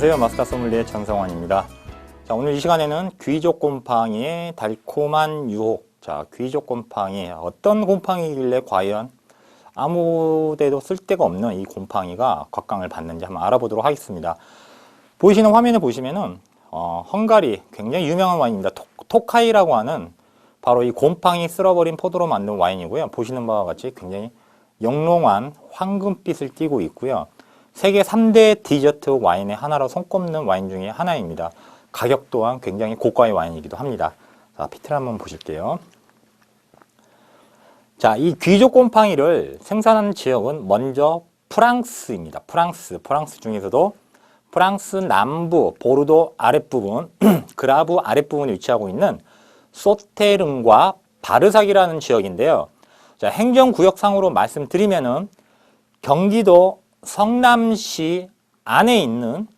안녕하세요. 마스터 소믈리에 전성환입니다. 자, 오늘 이 시간에는 귀족 곰팡이의 달콤한 유혹. 자, 귀족 곰팡이 어떤 곰팡이길래 과연 아무데도 쓸데가 없는 이 곰팡이가 곽강을 받는지 한번 알아보도록 하겠습니다. 보이시는 화면에 보시면은 헝가리 굉장히 유명한 와인입니다. 토카이라고 하는 바로 이 곰팡이 쓸어버린 포도로 만든 와인이고요. 보시는 바와 같이 굉장히 영롱한 황금빛을 띠고 있고요. 세계 3대 디저트 와인의 하나로 손꼽는 와인 중에 하나입니다. 가격 또한 굉장히 고가의 와인이기도 합니다. 자, 피트를 한번 보실게요. 자, 이 귀족 곰팡이를 생산하는 지역은 먼저 프랑스입니다. 프랑스 중에서도 프랑스 남부 보르도 아랫부분, 그라브 아랫부분에 위치하고 있는 소테른과 바르삭이라는 지역인데요. 자, 행정구역상으로 말씀드리면은 경기도 성남시 안에 있는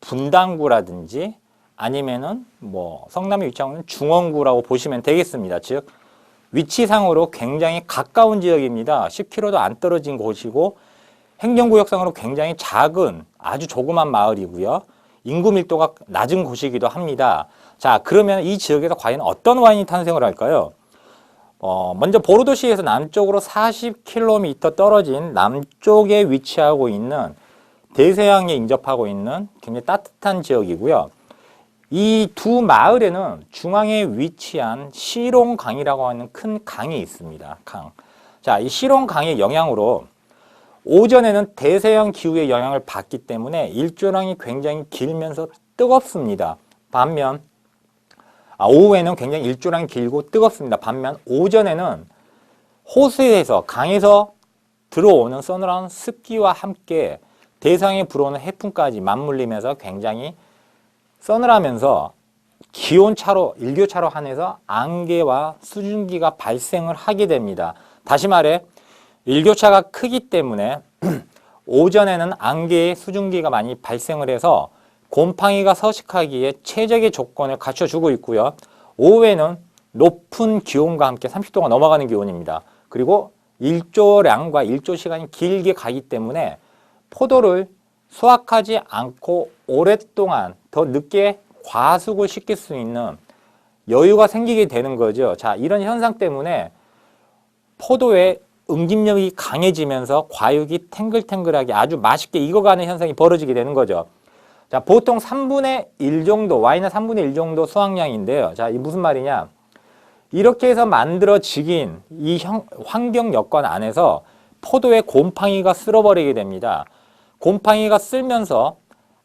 분당구라든지 아니면은 성남에 위치하고 있는 중원구라고 보시면 되겠습니다. 즉 위치상으로 굉장히 가까운 지역입니다. 10km도 안 떨어진 곳이고 행정구역상으로 굉장히 작은 아주 조그만 마을이고요. 인구 밀도가 낮은 곳이기도 합니다. 자, 그러면 이 지역에서 과연 어떤 와인이 탄생을 할까요? 먼저 보르도시에서 남쪽으로 40km 떨어진 남쪽에 위치하고 있는 대서양에 인접하고 있는 굉장히 따뜻한 지역이고요. 이 두 마을에는 중앙에 위치한 시롱강이라고 하는 큰 강이 있습니다. 자, 이 시롱강의 영향으로 오전에는 대서양 기후의 영향을 받기 때문에 일조량이 굉장히 길면서 뜨겁습니다. 반면 오후에는 굉장히 일조량이 길고 뜨겁습니다. 반면 오전에는 호수에서 강에서 들어오는 서늘한 습기와 함께 대서양에 불어오는 해풍까지 맞물리면서 굉장히 서늘하면서 기온차로 일교차로 한해서 안개와 수증기가 발생을 하게 됩니다. 다시 말해 일교차가 크기 때문에 오전에는 안개에 수증기가 많이 발생을 해서 곰팡이가 서식하기에 최적의 조건을 갖춰주고 있고요. 오후에는 높은 기온과 함께 30도가 넘어가는 기온입니다. 그리고 일조량과 일조시간이 길게 가기 때문에 포도를 수확하지 않고 오랫동안 더 늦게 과숙을 시킬 수 있는 여유가 생기게 되는 거죠. 자, 이런 현상 때문에 포도의 응집력이 강해지면서 과육이 탱글탱글하게 아주 맛있게 익어가는 현상이 벌어지게 되는 거죠. 자, 보통 3분의 1 정도, 와인은 3분의 1 정도 수확량인데요. 자, 이 무슨 말이냐? 이렇게 해서 만들어지긴 이 환경 여건 안에서 포도에 곰팡이가 쓸어버리게 됩니다. 곰팡이가 쓸면서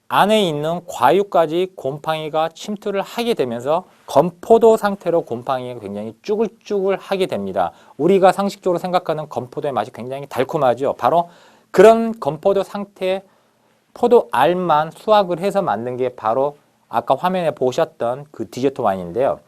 안에 있는 과육까지 곰팡이가 침투를 하게 되면서 건포도 상태로 곰팡이가 굉장히 쭈글쭈글 하게 됩니다. 우리가 상식적으로 생각하는 건포도의 맛이 굉장히 달콤하죠. 바로 그런 건포도 상태의 포도 알만 수확을 해서 만든 게 바로 아까 화면에 보셨던 그 디저트 와인인데요.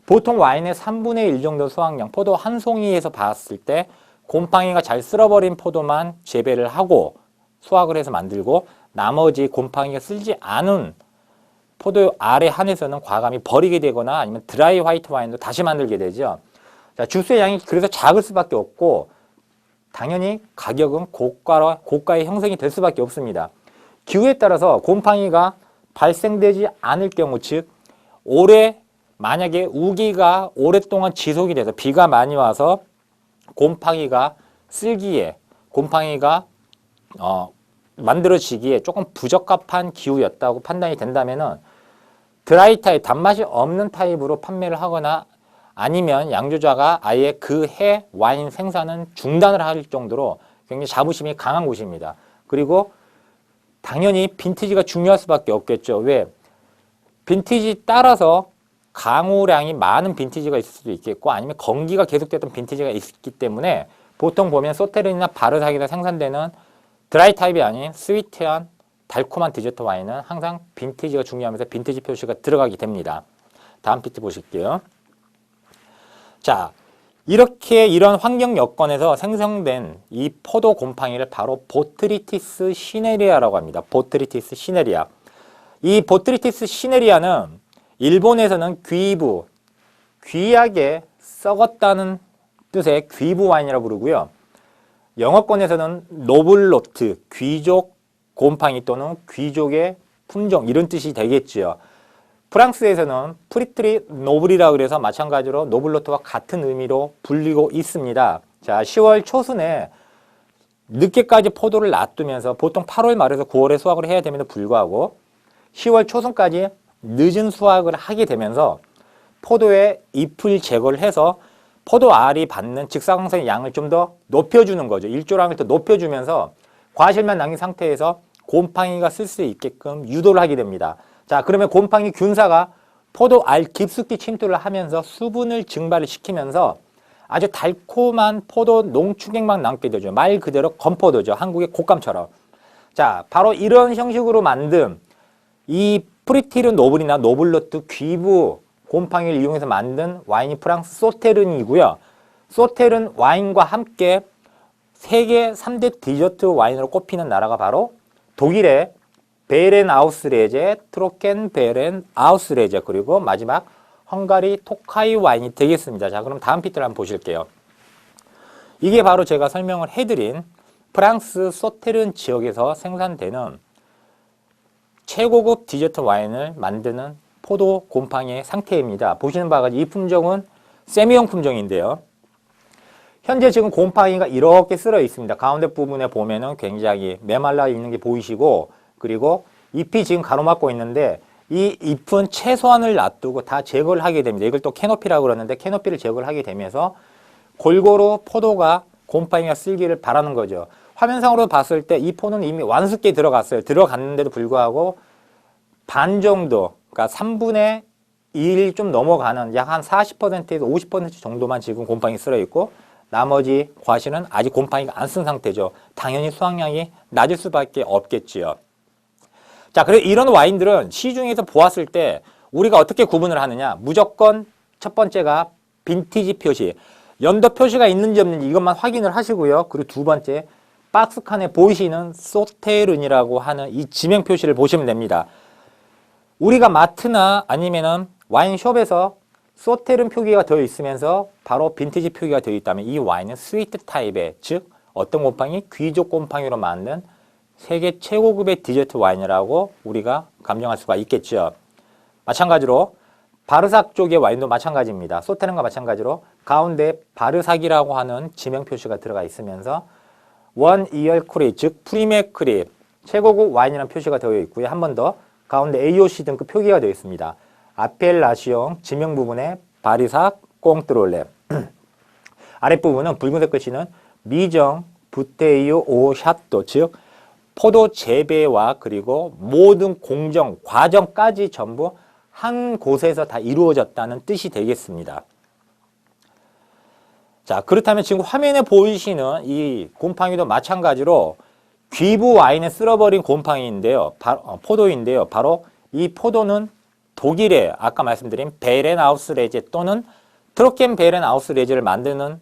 보통 와인의 3분의 1 정도 수확량, 포도 한 송이에서 봤을 때 곰팡이가 잘 쓸어버린 포도만 재배를 하고 수확을 해서 만들고 나머지 곰팡이가 쓸지 않은 포도 알에 한해서는 과감히 버리게 되거나 아니면 드라이 화이트 와인도 다시 만들게 되죠. 자, 주스의 양이 그래서 작을 수밖에 없고 당연히 가격은 고가의 형성이 될 수밖에 없습니다. 기후에 따라서 곰팡이가 발생되지 않을 경우, 즉 만약에 우기가 오랫동안 지속이 돼서 비가 많이 와서 곰팡이가 만들어지기에 조금 부적합한 기후였다고 판단이 된다면은 드라이 타입, 단맛이 없는 타입으로 판매를 하거나 아니면 양조자가 아예 그 해 와인 생산은 중단을 할 정도로 굉장히 자부심이 강한 곳입니다. 그리고 당연히 빈티지가 중요할 수밖에 없겠죠. 왜? 빈티지 따라서 강우량이 많은 빈티지가 있을 수도 있겠고 아니면 건기가 계속됐던 빈티지가 있기 때문에 보통 보면 소테른이나 바르삭에서 생산되는 드라이 타입이 아닌 스위트한 달콤한 디저트 와인은 항상 빈티지가 중요하면서 빈티지 표시가 들어가게 됩니다. 다음 피트 보실게요. 자, 이렇게 이런 환경 여건에서 생성된 이 포도 곰팡이를 바로 보트리티스 시네리아라고 합니다. 보트리티스 시네리아. 이 보트리티스 시네리아는 일본에서는 귀부, 귀하게 썩었다는 뜻의 귀부 와인이라고 부르고요. 영어권에서는 노블로트, 귀족 곰팡이 또는 귀족의 품종 이런 뜻이 되겠지요. 프랑스에서는 프리트리 노블이라 그래서 마찬가지로 노블로트와 같은 의미로 불리고 있습니다. 자, 10월 초순에 늦게까지 포도를 놔두면서 보통 8월 말에서 9월에 수확을 해야 됨에도 불구하고 10월 초순까지 늦은 수확을 하게 되면서 포도의 잎을 제거를 해서 포도 알이 받는 직사광선의 양을 좀 더 높여주는 거죠. 일조량을 더 높여주면서 과실만 남긴 상태에서 곰팡이가 쓸 수 있게끔 유도를 하게 됩니다. 자, 그러면 곰팡이 균사가 포도 알 깊숙이 침투를 하면서 수분을 증발을 시키면서 아주 달콤한 포도 농축액만 남게 되죠. 말 그대로 건포도죠. 한국의 곶감처럼. 자, 바로 이런 형식으로 만든 이 프리티르 노블이나 노블로트 귀부 곰팡이를 이용해서 만든 와인이 프랑스 소테른이고요. 소테른 와인과 함께 세계 3대 디저트 와인으로 꼽히는 나라가 바로 독일의 베렌아우스레제, 트로켄 베렌아우스레제, 그리고 마지막 헝가리 토카이 와인이 되겠습니다. 자, 그럼 다음 피트를 한번 보실게요. 이게 바로 제가 설명을 해드린 프랑스 소테른 지역에서 생산되는 최고급 디저트 와인을 만드는 포도 곰팡이의 상태입니다. 보시는 바와 같이 이 품종은 세미형 품종인데요. 현재 지금 곰팡이가 이렇게 쓸어 있습니다. 가운데 부분에 보면은 굉장히 메말라 있는 게 보이시고, 그리고 잎이 지금 가로막고 있는데 이 잎은 최소한을 놔두고 다 제거를 하게 됩니다. 이걸 또 캐노피라고 그러는데 캐노피를 제거를 하게 되면서 골고루 포도가 곰팡이가 쓸기를 바라는 거죠. 화면상으로 봤을 때 이 포는 이미 완숙게 들어갔어요. 들어갔는데도 불구하고 반 정도, 그러니까 3분의 1 좀 넘어가는 약 한 40%에서 50% 정도만 지금 곰팡이 쓸어 있고 나머지 과실은 아직 곰팡이가 안 쓴 상태죠. 당연히 수확량이 낮을 수밖에 없겠지요. 자, 그래서 이런 와인들은 시중에서 보았을 때 우리가 어떻게 구분을 하느냐? 무조건 첫 번째가 빈티지 표시, 연도 표시가 있는지 없는지 이것만 확인을 하시고요. 그리고 두 번째, 박스칸에 보이시는 소테른이라고 하는 이 지명 표시를 보시면 됩니다. 우리가 마트나 아니면은 와인숍에서 소테른 표기가 되어 있으면서 바로 빈티지 표기가 되어 있다면 이 와인은 스위트 타입의, 즉 어떤 곰팡이? 귀족 곰팡이로 만든 세계 최고급의 디저트 와인이라고 우리가 감정할 수가 있겠죠. 마찬가지로 바르삭 쪽의 와인도 마찬가지입니다. 소테른과 마찬가지로 가운데 바르삭이라고 하는 지명 표시가 들어가 있으면서 원 이얼 크리, 즉 프리메 크리, 최고급 와인이라는 표시가 되어 있고요. 한 번 더 가운데 AOC 등급 표기가 되어 있습니다. 아펠라시옹 지명 부분에 바르삭 꽁트롤레 아랫부분은 붉은색 글씨는 미정 부테이오 오 샤또, 즉 포도 재배와 그리고 모든 공정, 과정까지 전부 한 곳에서 다 이루어졌다는 뜻이 되겠습니다. 자, 그렇다면 지금 화면에 보이시는 이 곰팡이도 마찬가지로 귀부 와인에 쓸어버린 곰팡이인데요. 포도인데요. 바로 이 포도는 독일의 아까 말씀드린 베렌아우스레제 또는 트로켄 베렌아우스레제를 만드는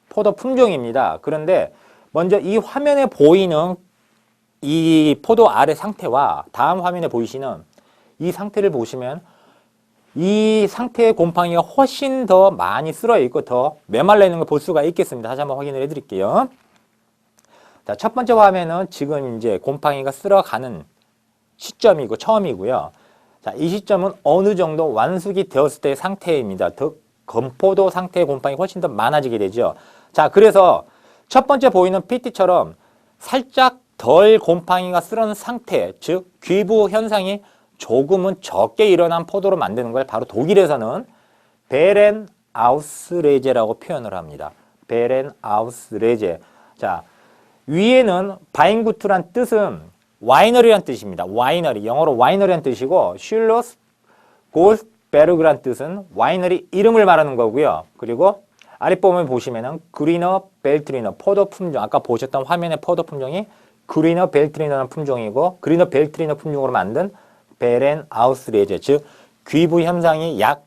포도 품종입니다. 그런데 먼저 이 화면에 보이는 이 포도 알의 상태와 다음 화면에 보이시는 이 상태를 보시면 이 상태의 곰팡이가 훨씬 더 많이 쓸어 있고 더 메말라 있는 걸 볼 수가 있겠습니다. 다시 한번 확인을 해드릴게요. 자, 첫 번째 화면은 지금 이제 곰팡이가 쓸어가는 시점이고 처음이고요. 자, 이 시점은 어느 정도 완숙이 되었을 때의 상태입니다. 더 건포도 상태의 곰팡이 훨씬 더 많아지게 되죠. 자, 그래서 첫 번째 보이는 PT처럼 살짝 덜 곰팡이가 쓸어는 상태, 즉 귀부 현상이 조금은 적게 일어난 포도로 만드는 걸 바로 독일에서는 베렌아우스레제라고 표현을 합니다. 베렌아우스레제. 자, 위에는 바인구트란 뜻은 와이너리란 뜻입니다. 와이너리, 영어로 와이너리란 뜻이고 슐로스 골베르그란 뜻은 와이너리 이름을 말하는 거고요. 그리고 아랫부분을 보시면은 그리너 벨트리너 포도 품종, 아까 보셨던 화면의 포도 품종이 그리너 벨트리너라는 품종이고 그리너 벨트리너 품종으로 만든 베렌아우스레제 즉 귀부 현상이 약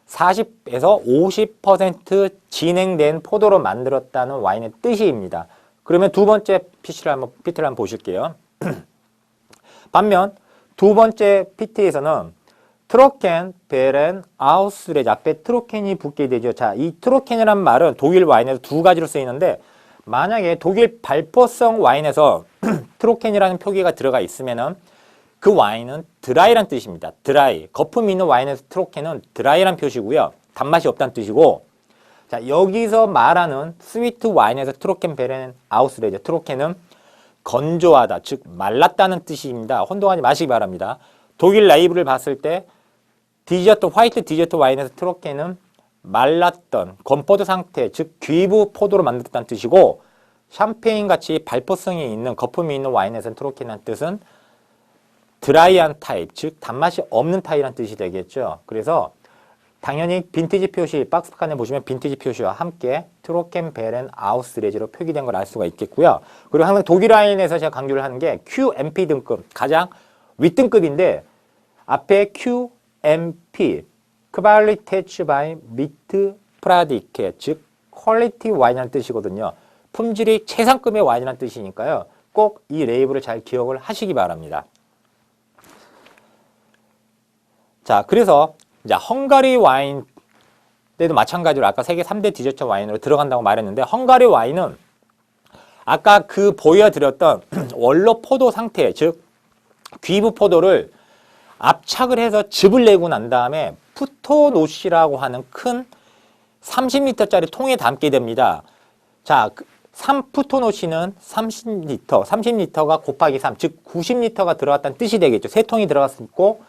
40에서 50% 진행된 포도로 만들었다는 와인의 뜻입니다. 그러면 두 번째 PT를 한번 보실게요. 반면 두 번째 PT에서는 트로켄, 베렌, 아우스레제 앞에 트로켄이 붙게 되죠. 자, 이 트로켄이라는 말은 독일 와인에서 두 가지로 쓰이는데 만약에 독일 발포성 와인에서 트로켄이라는 표기가 들어가 있으면은 그 와인은 드라이란 뜻입니다. 드라이. 거품이 있는 와인에서 트로켄은 드라이란 표시고요. 단맛이 없다는 뜻이고 자, 여기서 말하는 스위트 와인에서 트로켄, 베렌, 아우스레제 트로켄은 건조하다, 즉 말랐다는 뜻입니다. 혼동하지 마시기 바랍니다. 독일 레이블을 봤을 때 화이트 디저트 와인에서 트로켄은 말랐던 건포도 상태, 즉 귀부 포도로 만들었다는 뜻이고 샴페인 같이 발포성이 있는 거품이 있는 와인에서는 트로켄이라는 뜻은 드라이한 타입, 즉 단맛이 없는 타입이라는 뜻이 되겠죠. 그래서 당연히 빈티지 표시, 박스칸에 보시면 빈티지 표시와 함께 트로켄, 베렌, 아우스레제로 표기된 걸 알 수가 있겠고요. 그리고 항상 독일 와인에서 제가 강조를 하는 게 QMP 등급, 가장 윗등급인데 앞에 QMP, Qualität bei mit Pradik, 즉 퀄리티 와인이라는 뜻이거든요. 품질이 최상급의 와인이라는 뜻이니까요. 꼭 이 레이블을 잘 기억을 하시기 바랍니다. 자, 그래서 이제 헝가리 와인 때도 마찬가지로 아까 세계 3대 디저트 와인으로 들어간다고 말했는데 헝가리 와인은 아까 그 보여드렸던 원로 포도 상태, 즉 귀부 포도를 압착을 해서 즙을 내고 난 다음에 푸토노시라고 하는 큰 30리터짜리 통에 담게 됩니다. 자, 3푸토노시는 30리터, 30리터가 곱하기 3, 즉 90리터가 들어갔다는 뜻이 되겠죠. 세 통이 들어갔고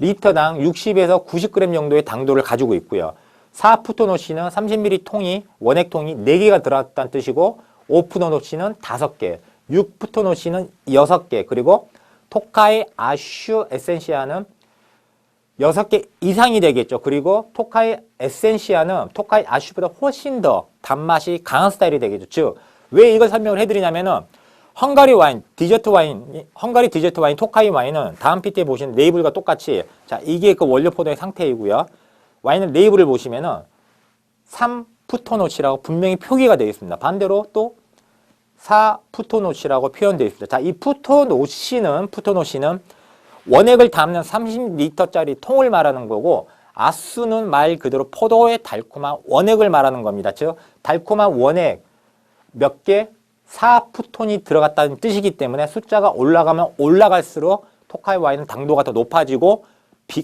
리터당 60에서 90g 정도의 당도를 가지고 있고요. 4푸토노시는 30ml 통이, 원액통이 4개가 들어갔다는 뜻이고 5푸토노시는 5개, 6푸토노시는 6개, 그리고 토카이 아슈 에센시아는 6개 이상이 되겠죠. 그리고 토카이 에센시아는 토카이 아슈보다 훨씬 더 단맛이 강한 스타일이 되겠죠. 즉, 왜 이걸 설명을 해드리냐면은 헝가리 디저트 와인 토카이 와인은 다음 PT에 보시는 레이블과 똑같이 자, 이게 그 원료 포도의 상태이고요. 와인은 레이블을 보시면은 3푸토노치라고 분명히 표기가 되어 있습니다. 반대로 또 4푸토노치라고 표현되어 있습니다. 자, 이 푸토노시는 원액을 담는 30리터짜리 통을 말하는 거고 아수는 말 그대로 포도의 달콤한 원액을 말하는 겁니다. 즉, 달콤한 원액 몇 개? 4푸톤이 들어갔다는 뜻이기 때문에 숫자가 올라가면 올라갈수록 토카이 와인은 당도가 더 높아지고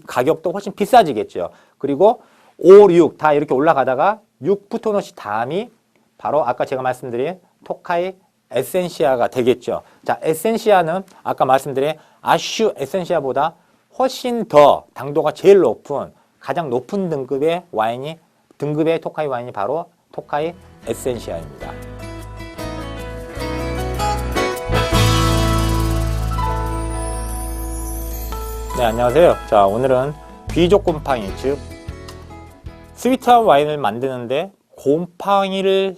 가격도 훨씬 비싸지겠죠. 그리고 5, 6 다 이렇게 올라가다가 6푸토노시 다음이 바로 아까 제가 말씀드린 토카이 에센시아가 되겠죠. 자, 에센시아는 아까 말씀드린 아슈 에센시아보다 훨씬 더 당도가 제일 높은 가장 높은 등급의 토카이 와인이 바로 토카이 에센시아입니다. 네, 안녕하세요. 자, 오늘은 귀족 곰팡이, 즉 스위트한 와인을 만드는데 곰팡이가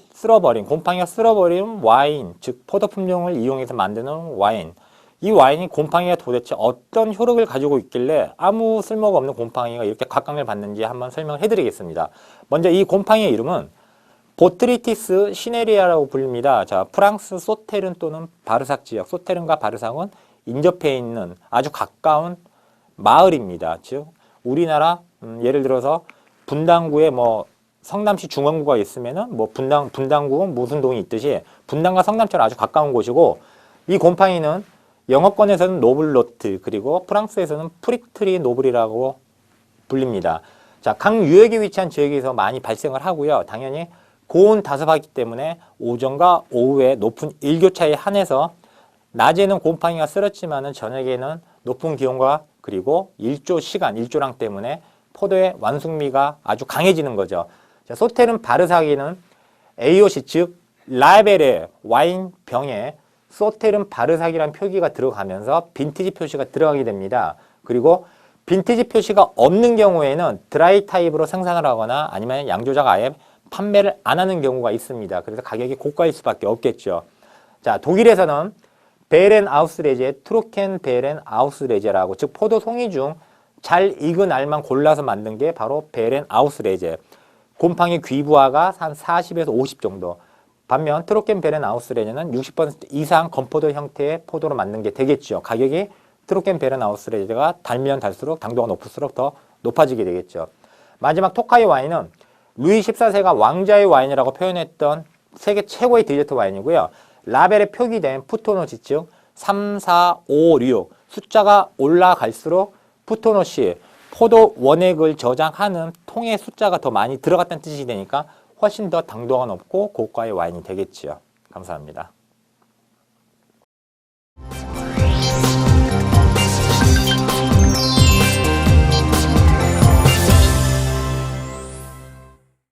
쓸어버린 와인, 즉 포도 품종을 이용해서 만드는 와인. 이 와인이 곰팡이가 도대체 어떤 효력을 가지고 있길래 아무 쓸모가 없는 곰팡이가 이렇게 각광을 받는지 한번 설명을 해드리겠습니다. 먼저 이 곰팡이의 이름은 보트리티스 시네리아라고 불립니다. 자, 프랑스 소테른 또는 바르삭 지역, 소테른과 바르삭은 인접해 있는 아주 가까운 마을입니다. 즉 우리나라 예를 들어서 분당구에 성남시 중원구가 있으면은 분당구는 무슨 동이 있듯이 분당과 성남처럼 아주 가까운 곳이고 이 곰팡이는 영어권에서는 노블로트 그리고 프랑스에서는 프릭트리 노블이라고 불립니다. 자, 각 유역에 위치한 지역에서 많이 발생을 하고요. 당연히 고온 다습하기 때문에 오전과 오후에 높은 일교차에 한해서 낮에는 곰팡이가 쓸었지만은 저녁에는 높은 기온과 그리고 일조랑 때문에 포도의 완숙미가 아주 강해지는 거죠. 자, 소테른 바르사기는 AOC 즉 라벨의 와인 병에 소테른 바르삭이라는 표기가 들어가면서 빈티지 표시가 들어가게 됩니다. 그리고 빈티지 표시가 없는 경우에는 드라이 타입으로 생산을 하거나 아니면 양조자가 아예 판매를 안 하는 경우가 있습니다. 그래서 가격이 고가일 수밖에 없겠죠. 자, 독일에서는 베렌아우스레제, 트로켄 베렌아우스레제라고, 즉 포도 송이 중 잘 익은 알만 골라서 만든 게 바로 베렌아우스레제. 곰팡이 귀부하가 한 40에서 50 정도. 반면 트로켄 베렌아우스레제는 60% 이상 건포도 형태의 포도로 만든 게 되겠죠. 가격이 트로켄 베렌아우스레제가 달면 달수록 당도가 높을수록 더 높아지게 되겠죠. 마지막 토카이 와인은 루이 14세가 왕자의 와인이라고 표현했던 세계 최고의 디저트 와인이고요. 라벨에 표기된 푸토노치, 즉 3, 4, 5, 6 숫자가 올라갈수록 푸토노시, 포도 원액을 저장하는 통의 숫자가 더 많이 들어갔다는 뜻이 되니까 훨씬 더 당도가 높고 고가의 와인이 되겠지요. 감사합니다.